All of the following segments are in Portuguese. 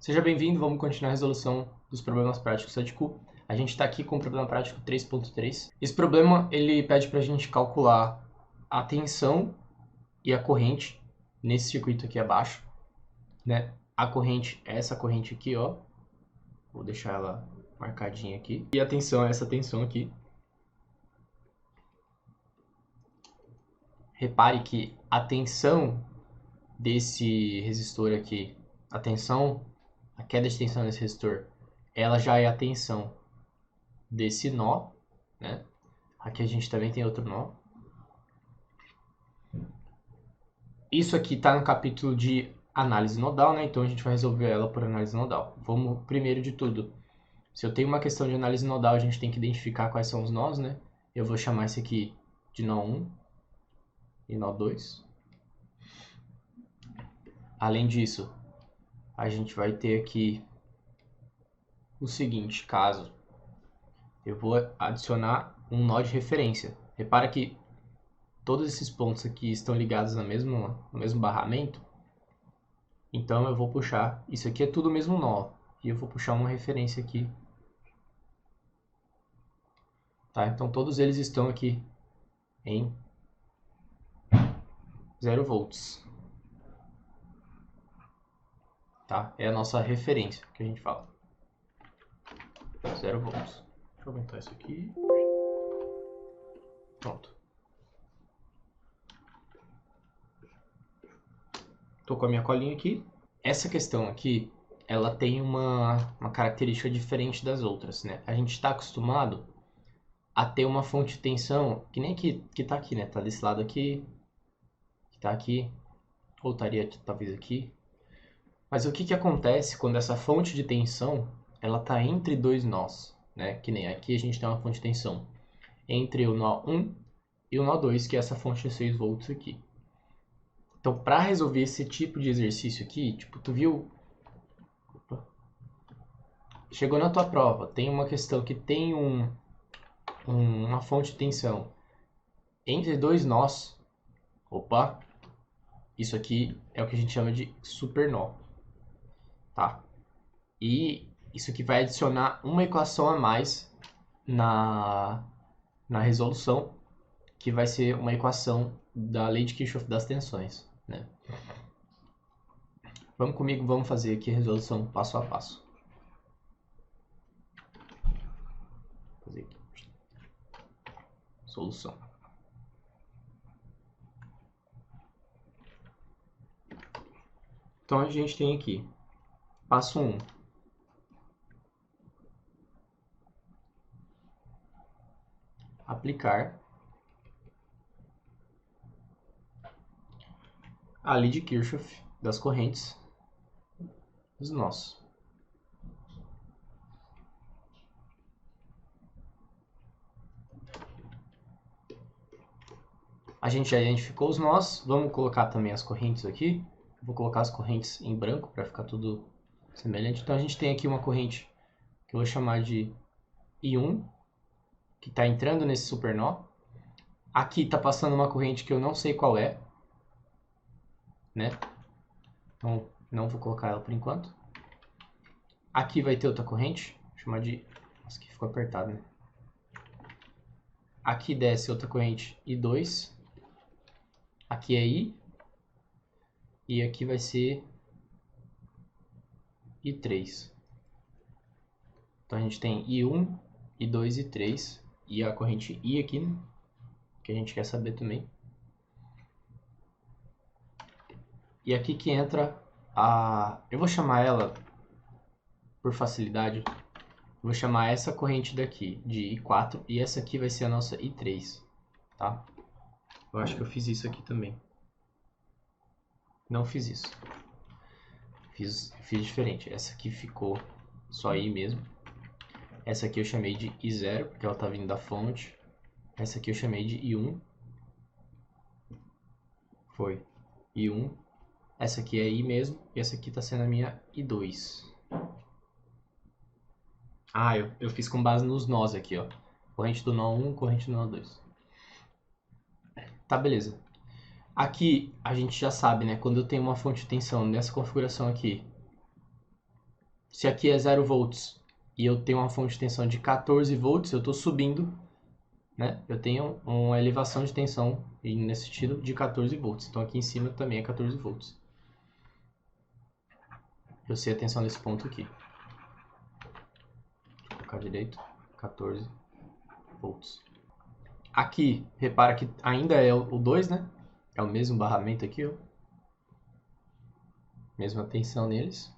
Seja bem-vindo, vamos continuar a resolução dos problemas práticos SADQ. A gente está aqui com o problema prático 3.3. Esse problema ele pede para a gente calcular a tensão e a corrente nesse circuito aqui abaixo, né? A corrente é essa corrente aqui, ó. Vou deixar ela marcadinha aqui. E a tensão é essa tensão aqui. Repare que a tensão desse resistor aqui, a queda de tensão desse resistor, ela já é a tensão desse nó, né? Aqui a gente também tem outro nó. Isso aqui está no capítulo de análise nodal, né? Então a gente vai resolver ela por análise nodal. Vamos, primeiro de tudo, se eu tenho uma questão de análise nodal, a gente tem que identificar quais são os nós, né? Eu vou chamar esse aqui de nó 1 e nó 2. Além disso, a gente vai ter aqui o seguinte caso. Eu vou adicionar um nó de referência. Repara que todos esses pontos aqui estão ligados no mesmo barramento. Então eu vou puxar, isso aqui é tudo o mesmo nó. E eu vou puxar uma referência aqui. Tá? Então todos eles estão aqui em 0 volts. Tá? É a nossa referência que a gente fala. 0 volts. Deixa eu aumentar isso aqui. Pronto. Tô com a minha colinha aqui. Essa questão aqui, ela tem uma característica diferente das outras, né? A gente está acostumado a ter uma fonte de tensão, que nem que tá aqui, né? Tá desse lado aqui, que tá aqui, ou estaria talvez aqui. Mas o que acontece quando essa fonte de tensão, ela tá entre dois nós, né? Que nem aqui a gente tem uma fonte de tensão entre o nó 1 e o nó 2, que é essa fonte de 6 volts aqui. Então, para resolver esse tipo de exercício aqui, tipo, tu viu? Chegou na tua prova, tem uma questão que tem uma fonte de tensão entre dois nós. Opa! Isso aqui é o que a gente chama de supernó, tá? E isso aqui vai adicionar uma equação a mais na resolução, que vai ser uma equação da lei de Kirchhoff das tensões, né? Vamos comigo, vamos fazer aqui a resolução passo a passo. Vou fazer aqui. Solução. Então a gente tem aqui, passo 1. Aplicar a lei de Kirchhoff das correntes dos nós. A gente já identificou os nós, vamos colocar também as correntes aqui. Vou colocar as correntes em branco para ficar tudo semelhante. Então a gente tem aqui uma corrente que eu vou chamar de I1, que está entrando nesse supernó. Aqui está passando uma corrente que eu não sei qual é, né? Então não vou colocar ela por enquanto. Aqui vai ter outra corrente, vou chamar de... Nossa, aqui ficou apertado, né? Aqui desce outra corrente I2. Aqui é I. E aqui vai ser I3. Então a gente tem I1, I2 e I3. E a corrente I aqui, né? Que a gente quer saber também. E aqui que entra a... Eu vou chamar ela, por facilidade, vou chamar essa corrente daqui de I4. E essa aqui vai ser a nossa I3. Tá? Eu acho que eu fiz isso aqui também. Não fiz isso. Fiz diferente. Essa aqui ficou só I mesmo. Essa aqui eu chamei de I0, porque ela está vindo da fonte. Essa aqui eu chamei de I1. Foi I1. Essa aqui é I mesmo. E essa aqui está sendo a minha I2. Ah, eu fiz com base nos nós aqui, ó. Corrente do nó 1, corrente do nó 2. Tá, beleza. Aqui a gente já sabe, né? Quando eu tenho uma fonte de tensão nessa configuração aqui, Se aqui é 0 volts e eu tenho uma fonte de tensão de 14 volts, eu estou subindo, né? Eu tenho uma elevação de tensão nesse sentido de 14 volts. Então aqui em cima também é 14 volts. Eu sei a tensão desse ponto aqui. Vou colocar direito, 14 volts. Aqui, repara que ainda é o 2, né? É o mesmo barramento aqui, ó. Mesma tensão neles.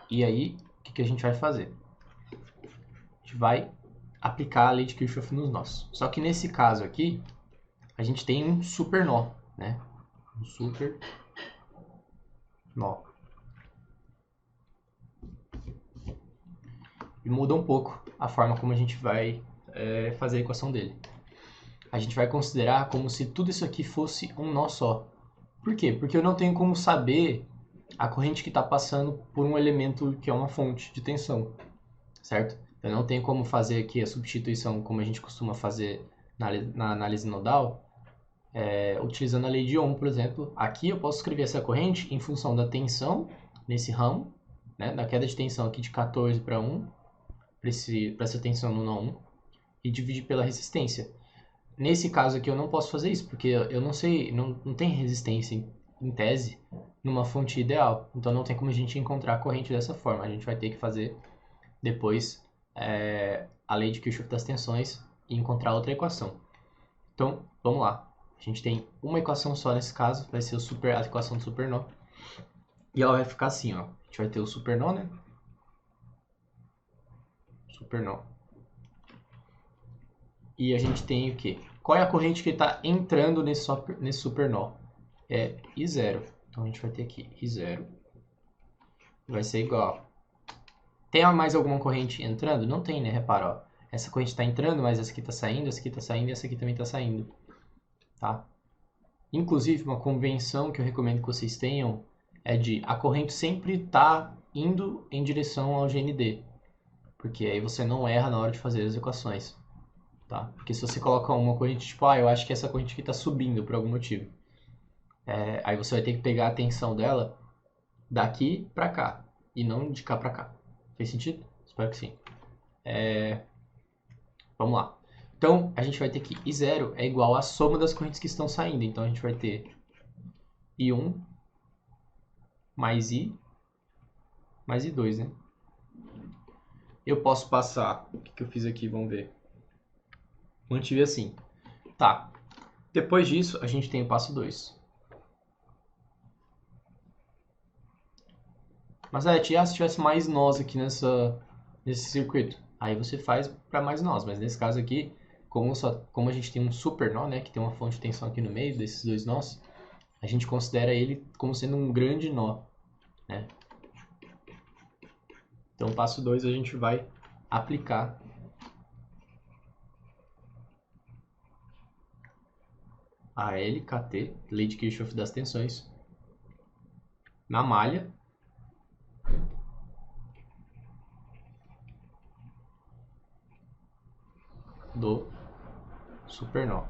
E aí, o que a gente vai fazer? A gente vai aplicar a lei de Kirchhoff nos nós. Só que nesse caso aqui, a gente tem um super nó, né? Um super nó. E muda um pouco a forma como a gente vai fazer a equação dele. A gente vai considerar como se tudo isso aqui fosse um nó só. Por quê? Porque eu não tenho como saber a corrente que está passando por um elemento que é uma fonte de tensão, certo? Eu não tenho como fazer aqui a substituição como a gente costuma fazer na análise nodal, utilizando a lei de Ohm, por exemplo. Aqui eu posso escrever essa corrente em função da tensão nesse ramo, né, da queda de tensão aqui de 14 para 1, para essa tensão no nó 1, e dividir pela resistência. Nesse caso aqui eu não posso fazer isso, porque eu não sei, não tem resistência em tese numa fonte ideal. Então não tem como a gente encontrar a corrente dessa forma. A gente vai ter que fazer depois a lei de Kirchhoff das tensões e encontrar outra equação. Então, vamos lá. A gente tem uma equação só nesse caso, vai ser a equação do supernó. E ela vai ficar assim, ó. A gente vai ter o supernó, né? Supernó. E a gente tem o quê? Qual é a corrente que está entrando nesse supernó? É I0. Então a gente vai ter aqui I0. Vai ser igual. Tem mais alguma corrente entrando? Não tem, né? Repara, ó. Essa corrente está entrando, mas essa aqui está saindo, essa aqui está saindo e essa aqui também está saindo. Tá? Inclusive, uma convenção que eu recomendo que vocês tenham é de a corrente sempre tá indo em direção ao GND. Porque aí você não erra na hora de fazer as equações. Tá? Porque se você coloca uma corrente tipo, eu acho que essa corrente aqui está subindo por algum motivo. Aí você vai ter que pegar a tensão dela daqui para cá e não de cá para cá. Fez sentido? Espero que sim. Vamos lá. Então, a gente vai ter que I0 é igual à soma das correntes que estão saindo. Então, a gente vai ter I1 mais I mais I2, né? Eu posso passar... O que eu fiz aqui? Vamos ver. Mantive assim. Tá. Depois disso, a gente tem o passo 2. Mas, se tivesse mais nós aqui nesse circuito, aí você faz para mais nós. Mas nesse caso aqui, como a gente tem um super nó, né, que tem uma fonte de tensão aqui no meio desses dois nós, a gente considera ele como sendo um grande nó, né? Então, passo 2, a gente vai aplicar a LKT, lei de Kirchhoff das tensões, na malha do supernó.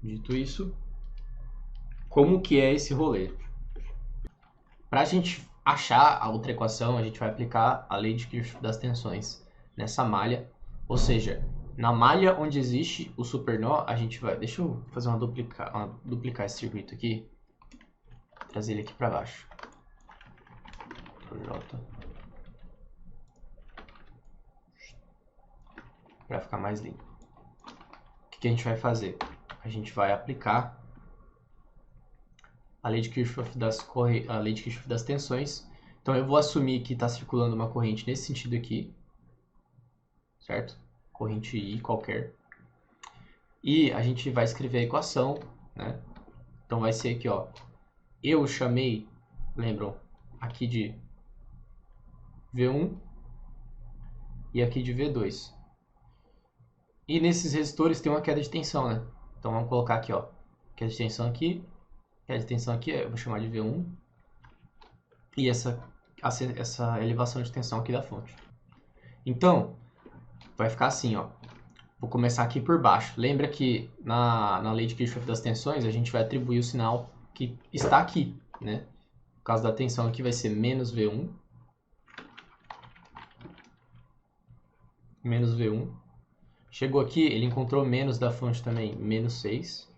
Dito isso, como que é esse rolê? Para a gente achar a outra equação, a gente vai aplicar a lei de Kirchhoff das tensões nessa malha, ou seja, na malha onde existe o supernó, a gente vai... Deixa eu fazer duplicar esse circuito aqui, trazer ele aqui para baixo. Para ficar mais limpo. O que a gente vai fazer? A gente vai aplicar a lei de Kirchhoff das tensões. Então eu vou assumir que está circulando uma corrente nesse sentido aqui, certo? Corrente I qualquer. E a gente vai escrever a equação, né? Então vai ser aqui, ó. Eu chamei, lembram, aqui de V1 e aqui de V2. E nesses resistores tem uma queda de tensão, né? Então vamos colocar aqui, ó. Queda de tensão aqui. Queda de tensão aqui, eu vou chamar de V1. E essa elevação de tensão aqui da fonte. Então, vai ficar assim, ó. Vou começar aqui por baixo. Lembra que na lei de Kirchhoff das tensões, a gente vai atribuir o sinal que está aqui, né? No caso da tensão aqui vai ser menos V1. Menos V1. Chegou aqui, ele encontrou menos da fonte também, menos 6.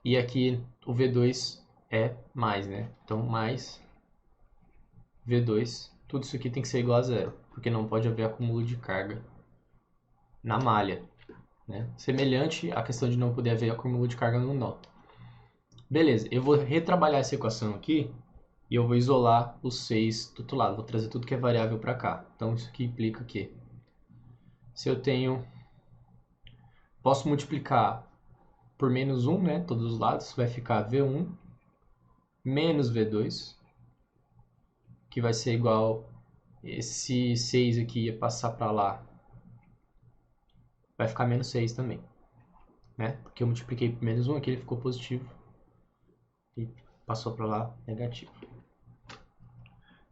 E aqui o V2 é mais, né? Então, mais V2. Tudo isso aqui tem que ser igual a zero, porque não pode haver acúmulo de carga na malha, né? Semelhante à questão de não poder haver acúmulo de carga no nó. Beleza, eu vou retrabalhar essa equação aqui e eu vou isolar os 6 do outro lado. Vou trazer tudo que é variável para cá. Então, isso aqui implica que se eu tenho... Posso multiplicar por menos 1, né? Todos os lados. Vai ficar V1 menos V2, que vai ser igual... Esse 6 aqui ia passar para lá. Vai ficar menos 6 também, né? Porque eu multipliquei por menos 1, aqui ele ficou positivo. E passou para lá negativo.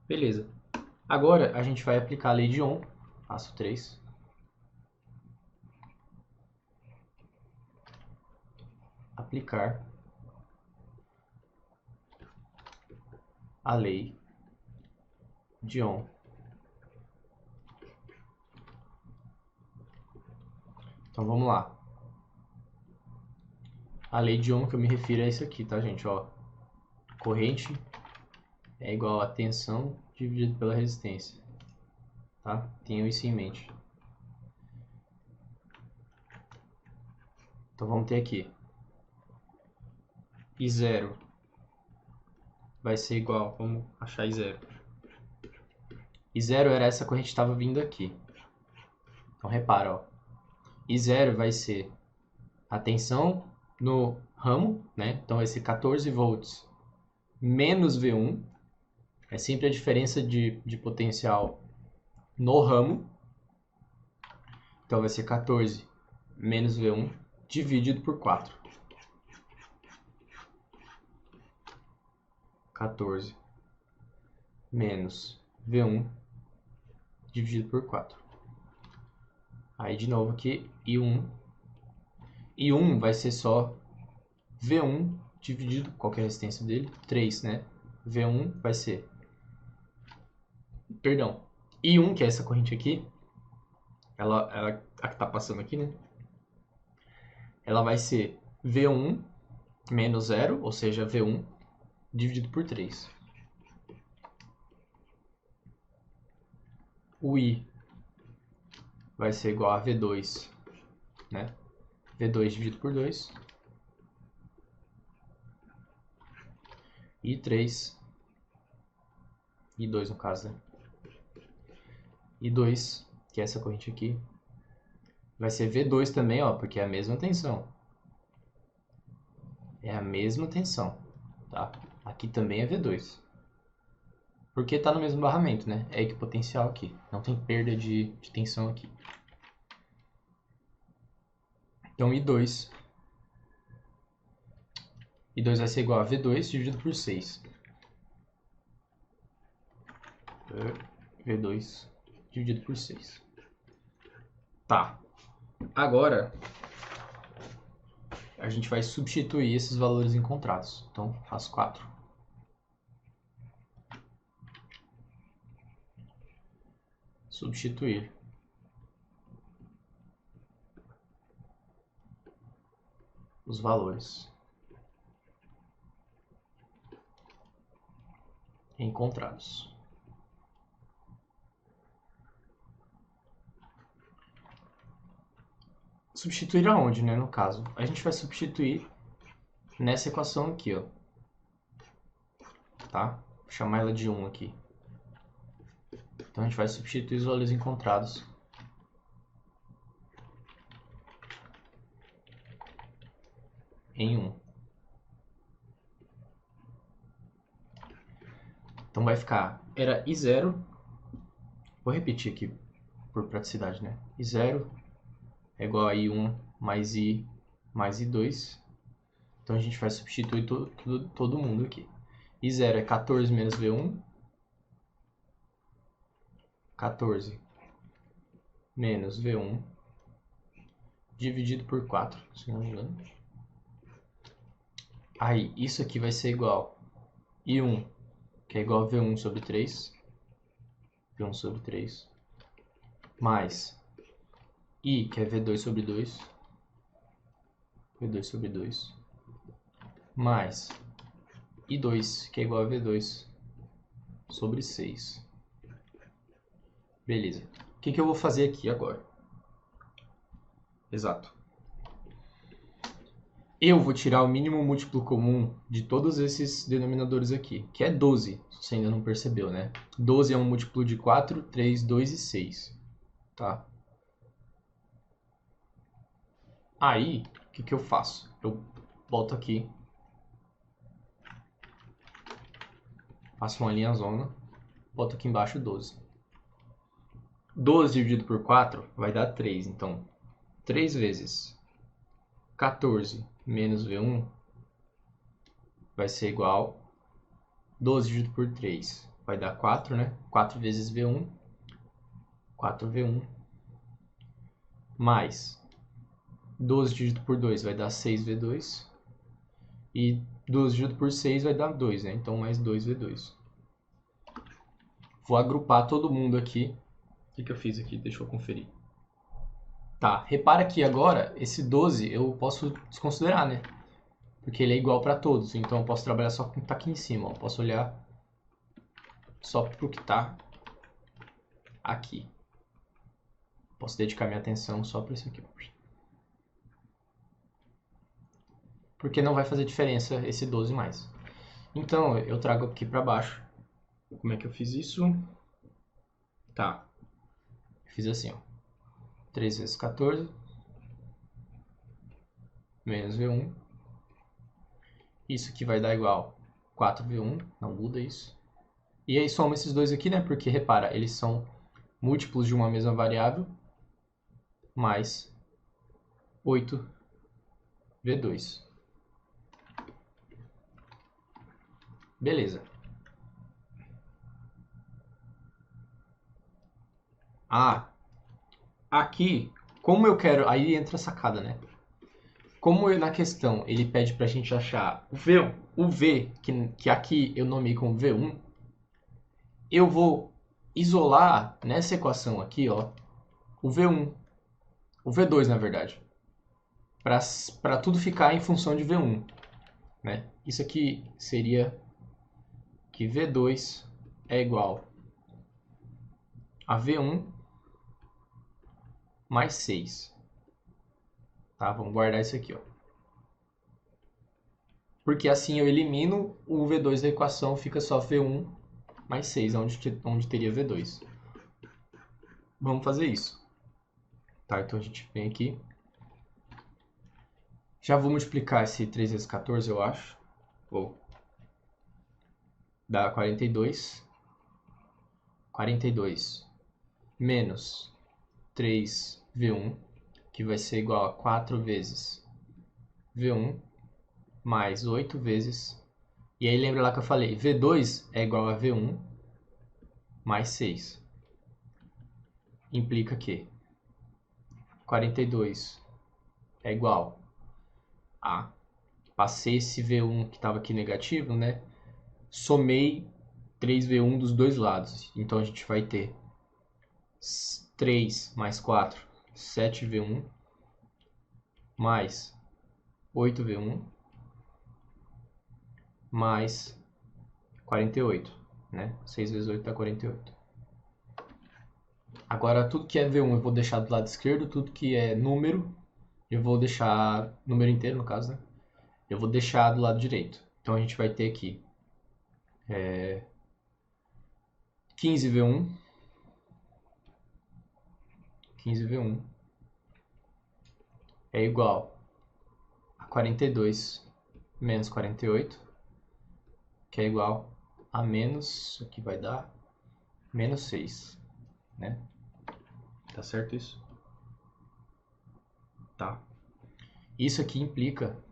Beleza. Agora a gente vai aplicar a lei de Ohm. Passo 3. Aplicar a lei de Ohm. Então vamos lá. A lei de Ohm que eu me refiro é isso aqui, tá, gente? Ó, corrente é igual a tensão dividido pela resistência, tá? Tenham isso em mente. Então vamos ter aqui I0 vai ser igual, vamos achar I0. I0 era essa corrente que estava vindo aqui. Então repara, ó. I0 vai ser a tensão no ramo, né? Então vai ser 14 volts menos V1. É sempre a diferença de potencial no ramo. Então vai ser 14 menos V1 dividido por 4. 14 menos V1 dividido por 4. Aí de novo aqui, I1. I1 vai ser só V1 dividido, qual que é a resistência dele? 3, né? V1 vai ser... Perdão. I1, que é essa corrente aqui, ela a que está passando aqui, né? Ela vai ser V1 menos 0, ou seja, V1 dividido por 3. O I vai ser igual a V2, né? V2 dividido por 2. E 3. E 2 no caso, né? E 2, que é essa corrente aqui, vai ser V2 também, ó, porque é a mesma tensão. É a mesma tensão, tá? Aqui também é V2. Porque está no mesmo barramento, né? É equipotencial aqui. Não tem perda de tensão aqui. Então, I2 vai ser igual a V2 dividido por 6. V2 dividido por 6. Tá. Agora, a gente vai substituir esses valores encontrados. Então, faço 4. Substituir. Os valores encontrados. Substituir aonde, né, no caso? A gente vai substituir nessa equação aqui, ó. Tá? Vou chamar ela de 1 aqui. Então a gente vai substituir os valores encontrados em 1. Então vai ficar, era I0, vou repetir aqui por praticidade, né? I0 é igual a I1 mais I mais I2. Então a gente vai substituir todo mundo aqui. I0 é 14 menos V1. 14 menos V1 dividido por 4, se não me engano. Aí, isso aqui vai ser igual a I1, que é igual a V1 sobre 3. V1 sobre 3. Mais I, que é V2 sobre 2. V2 sobre 2. Mais I2, que é igual a V2 sobre 6. Beleza. O que eu vou fazer aqui agora? Exato. Eu vou tirar o mínimo múltiplo comum de todos esses denominadores aqui, que é 12, se você ainda não percebeu, né? 12 é um múltiplo de 4, 3, 2 e 6, tá? Aí, o que eu faço? Eu volto aqui, faço uma linha zona, boto aqui embaixo 12. 12 dividido por 4 vai dar 3, então 3 vezes 14 menos V1 vai ser igual 12 dividido por 3 vai dar 4, né? 4 vezes V1, 4V1, mais 12 dividido por 2 vai dar 6V2, e 12 dividido por 6 vai dar 2, né? Então mais 2V2. Vou agrupar todo mundo aqui. O que eu fiz aqui? Deixa eu conferir. Tá, repara que agora esse 12 eu posso desconsiderar, né? Porque ele é igual para todos, então eu posso trabalhar só com o que está aqui em cima. Ó. Posso olhar só para o que está aqui. Posso dedicar minha atenção só para isso aqui. Porque não vai fazer diferença esse 12 mais. Então eu trago aqui para baixo. Como é que eu fiz isso? Tá. Eu fiz assim, ó. 3 vezes 14 menos V1. Isso aqui vai dar igual 4V1, não muda isso. E aí soma esses dois aqui, né? Porque, repara, eles são múltiplos de uma mesma variável, mais 8V2. Beleza. Ah, aqui, como eu quero... Aí entra a sacada, né? Como na questão ele pede pra gente achar o V, que aqui eu nomeei como V1, eu vou isolar nessa equação aqui, ó, o V1, o V2 na verdade, para tudo ficar em função de V1, né? Isso aqui seria que V2 é igual a V1 mais 6. Tá? Vamos guardar isso aqui, ó. Porque assim eu elimino o V2 da equação, fica só V1 mais 6, onde teria V2. Vamos fazer isso. Tá, então a gente vem aqui. Já vou multiplicar esse 3 vezes 14, eu acho. Vou dar 42. 42 menos 3V1, que vai ser igual a 4 vezes V1, mais 8 vezes... E aí lembra lá que eu falei, V2 é igual a V1 mais 6. Implica que 42 é igual a... Passei esse V1 que estava aqui negativo, né? Somei 3V1 dos dois lados. Então a gente vai ter 3 mais 4, 7V1, mais 8V1, mais 48, né? 6 vezes 8 dá 48. Agora, tudo que é V1 eu vou deixar do lado esquerdo, tudo que é número, eu vou deixar, número inteiro no caso, né? Eu vou deixar do lado direito. Então a gente vai ter aqui 15V1, 15V1 é igual a 42 menos 48, que é igual a menos, isso aqui vai dar menos 6, né? Tá certo isso? Tá. Isso aqui implica...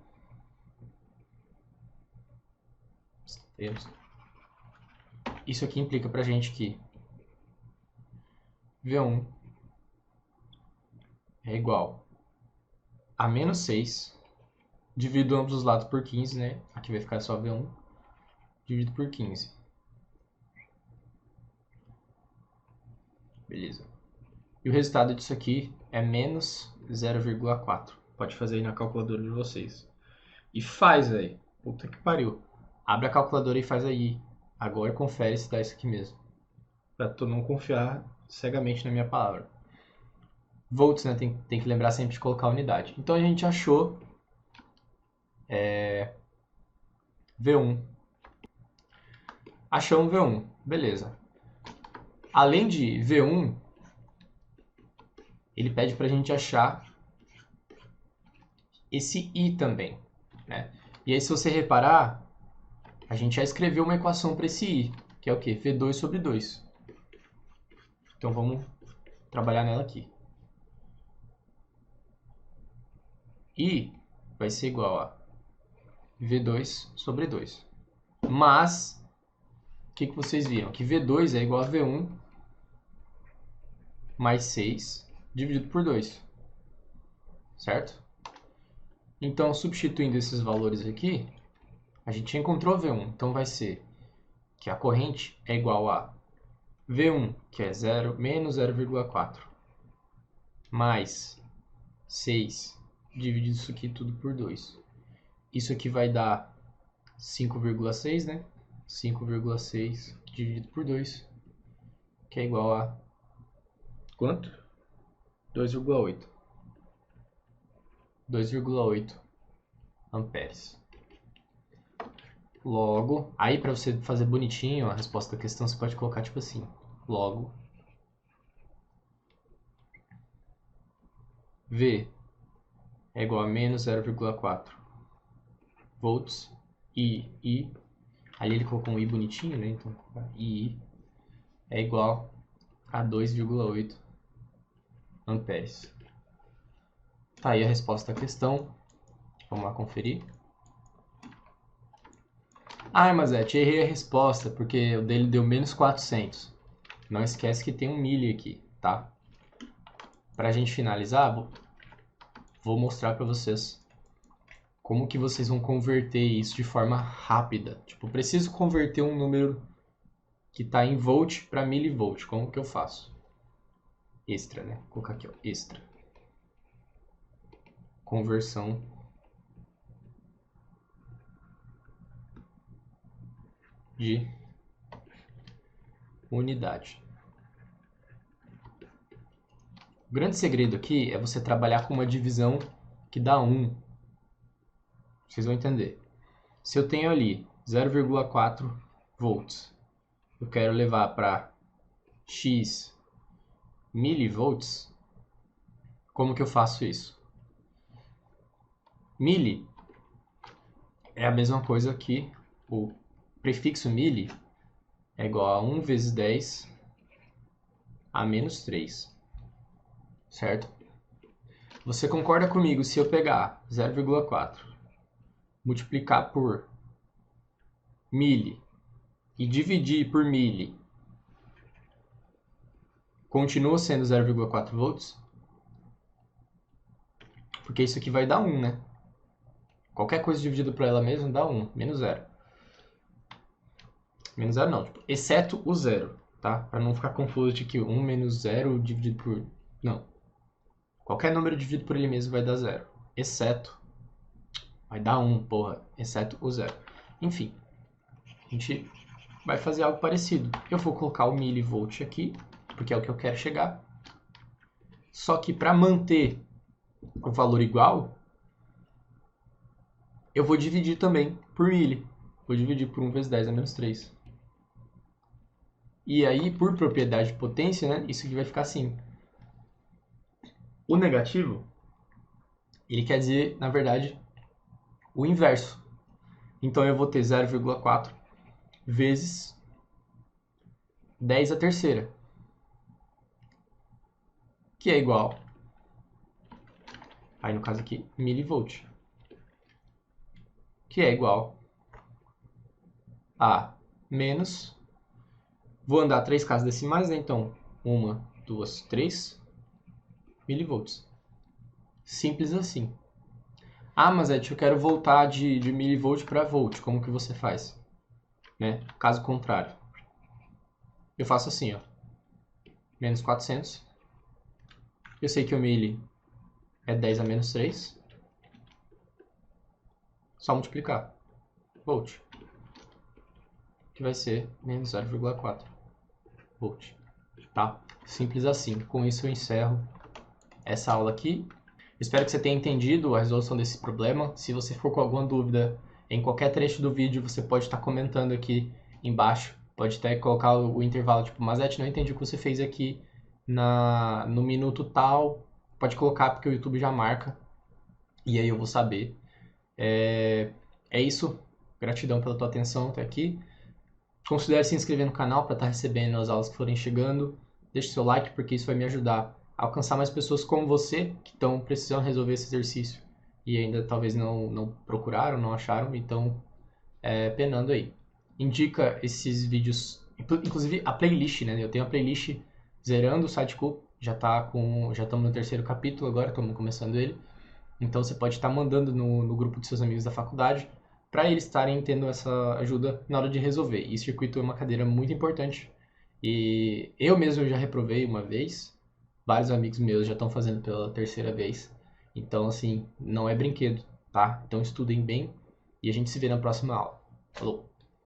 Isso aqui implica pra gente que V1 é igual a menos 6, divido ambos os lados por 15, né? Aqui vai ficar só V1, dividido por 15. Beleza. E o resultado disso aqui é menos 0,4. Pode fazer aí na calculadora de vocês. E faz, velho. Puta que pariu. Abre a calculadora e faz aí. Agora confere se dá isso aqui mesmo. Pra tu não confiar cegamente na minha palavra. Volts, né? Tem que lembrar sempre de colocar a unidade. Então a gente achou V1. Achamos V1. Beleza. Além de V1, ele pede pra gente achar esse I também, né? E aí, se você reparar, a gente já escreveu uma equação para esse I, que é o quê? V2 sobre 2. Então, vamos trabalhar nela aqui. I vai ser igual a V2 sobre 2. Mas, o que vocês viram? Que V2 é igual a V1 mais 6 dividido por 2. Certo? Então, substituindo esses valores aqui, a gente encontrou V1. Então, vai ser que a corrente é igual a V1, que é menos 0,4, mais 6, dividido isso aqui tudo por 2. Isso aqui vai dar 5,6, né? 5,6 dividido por 2, que é igual a quanto? 2,8. 2,8 amperes. Logo, aí para você fazer bonitinho a resposta da questão, você pode colocar tipo assim: logo V é igual a menos 0,4 volts I, ali ele colocou um I bonitinho, né? Então, I é igual a 2,8 amperes. Tá aí a resposta da questão. Vamos lá conferir. Ah, mas errei a resposta, porque o dele deu menos 400. Não esquece que tem um milli aqui, tá? Pra gente finalizar, vou mostrar pra vocês como que vocês vão converter isso de forma rápida. Tipo, preciso converter um número que está em volt para milivolt. Como que eu faço? Extra, né? Vou colocar aqui, ó, extra. Conversão de unidade. O grande segredo aqui é você trabalhar com uma divisão que dá 1. Vocês vão entender. Se eu tenho ali 0,4 volts, eu quero levar para x milivolts, como que eu faço isso? Milli é a mesma coisa que o prefixo milli é igual a 1 vezes 10 a menos 3, certo? Você concorda comigo se eu pegar 0,4, multiplicar por milli e dividir por milli, continua sendo 0,4 volts? Porque isso aqui vai dar 1, né? Qualquer coisa dividida por ela mesma dá 1, menos 0. Menos 0 não, tipo, exceto o 0, tá? Para não ficar confuso de que 1 menos 0 dividido por... Não. Qualquer número dividido por ele mesmo vai dar 0. Exceto... Vai dar 1, porra. Exceto o 0. Enfim. A gente vai fazer algo parecido. Eu vou colocar o milivolt aqui, porque é o que eu quero chegar. Só que para manter o valor igual, eu vou dividir também por milli. Vou dividir por 1 vezes 10 a menos 3. E aí, por propriedade de potência, né, isso aqui vai ficar assim. O negativo, ele quer dizer, na verdade, o inverso. Então, eu vou ter 0,4 vezes 10 a terceira, que é igual, aí no caso aqui, milivolt, que é igual a menos, vou andar 3 casas decimais, né? Então 1, 2, 3 milivolts. Simples assim. Ah, mas eu quero voltar de milivolt para volt. Como que você faz? Né? Caso contrário. Eu faço assim, ó. Menos 400. Eu sei que o mili é 10 a menos 3. Só multiplicar. Volt. Que vai ser menos 0,4 volt. Tá? Simples assim. Com isso eu encerro essa aula aqui. Espero que você tenha entendido a resolução desse problema. Se você ficou com alguma dúvida em qualquer trecho do vídeo, você pode estar comentando aqui embaixo. Pode até colocar o intervalo, tipo, Mazete, não entendi o que você fez aqui no minuto tal. Pode colocar porque o YouTube já marca. E aí eu vou saber. É isso. Gratidão pela tua atenção até aqui. Considere se inscrever no canal para estar recebendo as aulas que forem chegando. Deixe seu like porque isso vai me ajudar a alcançar mais pessoas como você que estão precisando resolver esse exercício e ainda talvez não procuraram, não acharam, então penando aí. Indica esses vídeos, inclusive a playlist, né? Eu tenho a playlist zerando o Sidecool, já estamos no terceiro capítulo agora, estamos começando ele. Então você pode estar mandando no grupo de seus amigos da faculdade para eles estarem tendo essa ajuda na hora de resolver. E circuito é uma cadeira muito importante. E eu mesmo já reprovei uma vez, vários amigos meus já estão fazendo pela terceira vez. Então, assim, não é brinquedo, tá? Então estudem bem e a gente se vê na próxima aula. Falou!